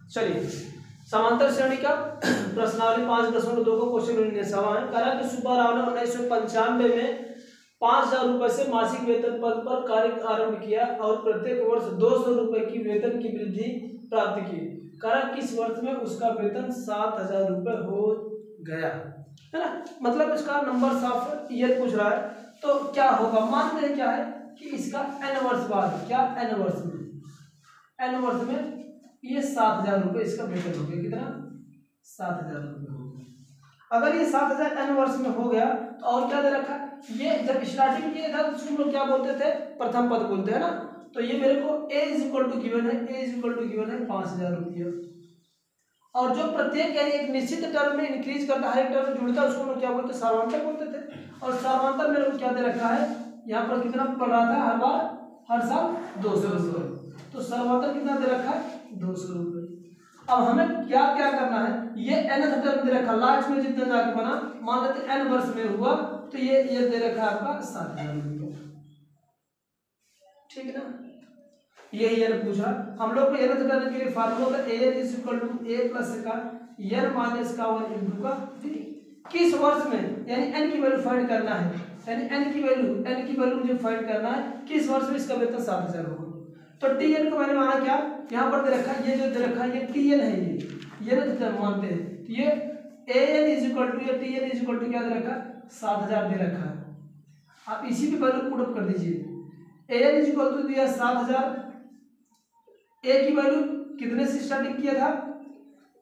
चलिए, समांतर श्रेणी का प्रश्नावली 5.2 को क्वेश्चन 19वां है। करा कि सुब्बा राव ने 1995 में 5,000 रुपए से मासिक वेतन पद पर कार्य आरंभ किया और प्रत्येक वर्ष 200 रुपए की वेतन की वृद्धि प्राप्त की। करा किस वर्ष में उसका वेतन 7,000 रुपए हो गया, है ना। मतलब इसका नंबर साफ ईयर पूछ रहा है, तो क्या होगा, मानते हैं क्या है कि इसका n वर्ष बाद, क्या n वर्ष में ये 7,000 रुपए इसका वेतन हो गया। कितना? 7,000 रुपए हो गया। अगर ये 7,000 n वर्ष में हो गया तो और क्या दे रखा है, ये जब स्टार्टिंग किया था तो उसको लोग क्या बोलते थे, प्रथम पद बोलते हैं ना। तो ये मेरे को a इक्वल टू गिवन है 5,000 रुपये। और जो प्रत्येक यानी एक निश्चित टर्म में इंक्रीज करता है, एक टर्म में जुड़ता है, उसको लोग क्या बोलते हैं, सार्वंतर बोलते थे। और सार्वंतर मेरे को क्या दे रखा है, यहाँ पर कितना पड़ रहा था हर साल 200 रुपये। तो सार्वंतर कितना दे रखा है, 200 रुपये। अब हमें क्या क्या करना है, ये nth टर्म दे रखा, लास्ट में जितना जाके बना, मान लेते n वर्ष में हुआ, तो ये दे रखा है आपका 7,000 रुपये। ठीक है ना, यही n पूछा हम लोग को। nth टर्म के लिए फार्मूला होता है an is equal to a plus का n माइनस का 1 इंटू का d। किस वर्ष में, यानी n की वैल्यू फाइंड करना है, यानी n की वैल्यू मुझे फाइंड करना है किस वर्ष में इसका वेतन 7,000 होगा। तो tn को मैंने माना क्या, यहाँ पर दे रखा है, ये जो दे रखा है ये tn है, ये ना मानते हैं। तो ये an इज इक्वल टू, ये tn इज इक्वल टू क्या दे रखा है, 7,000 दे रखा है। आप इसी पे वैल्यू पुट अप कर दीजिए। an इज इक्वल टू दिया 7,000, a की वैल्यू कितने से स्टार्टिंग किया था,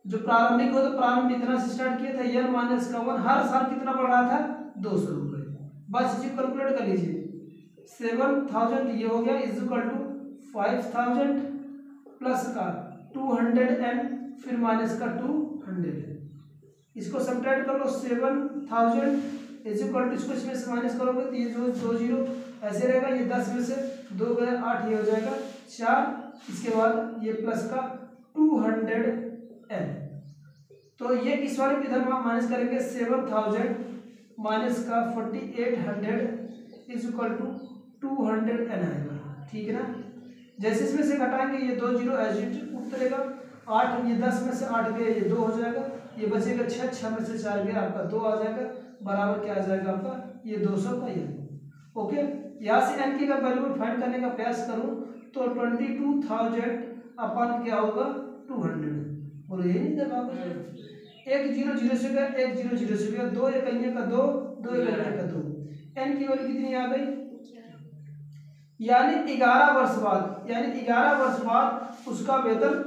जो प्रारंभिक हो तो प्रारंभ इतना से स्टार्ट किया था, n माइनस का 1, हर साल कितना बढ़ रहा था, 200 रुपये। बस इसी कैलकुलेट कर लीजिए। 7,000 ये हो गया इज इक्वल टू 5,000 प्लस का 200 एंड फिर माइनस का 200। इसको सब्ट्रैक्ट कर लो, 7,000 इज इक्वल टू, इसको इसमें से माइनस करोगे तो ये जो 2 जीरो ऐसे रहेगा, ये 10 में से 2 गए 8, ये हो जाएगा 4। इसके बाद ये प्लस का 200 एन। तो ये इस वाले इधर माइनस करेंगे, 7,000 माइनस का 4,800 इज इक्वल टू 200 एन आएगा। ठीक है ना। जैसे इसमें से घटाएंगे ये 2 जीरो एज इट उतरेगा, 8 ये 10 में से 8 गए, ये 2 हो जाएगा, ये बचेगा 6, 6 में से 4 गया आपका 2 आ जाएगा, बराबर क्या आ जाएगा आपका, ये 200 का ये। ओके, यहाँ से एन की वैल्यू फाइंड करने का प्रयास करूँ तो 22,000 अपन क्या होगा 200। बोलो ये नहीं देखा, 1 0 0 से गया, 1 0 0 से गया, 2 1 का 2, 2 1 का 2। एन की वैल्यू कितनी आ गई, यानी 11 वर्ष बाद, उसका वेतन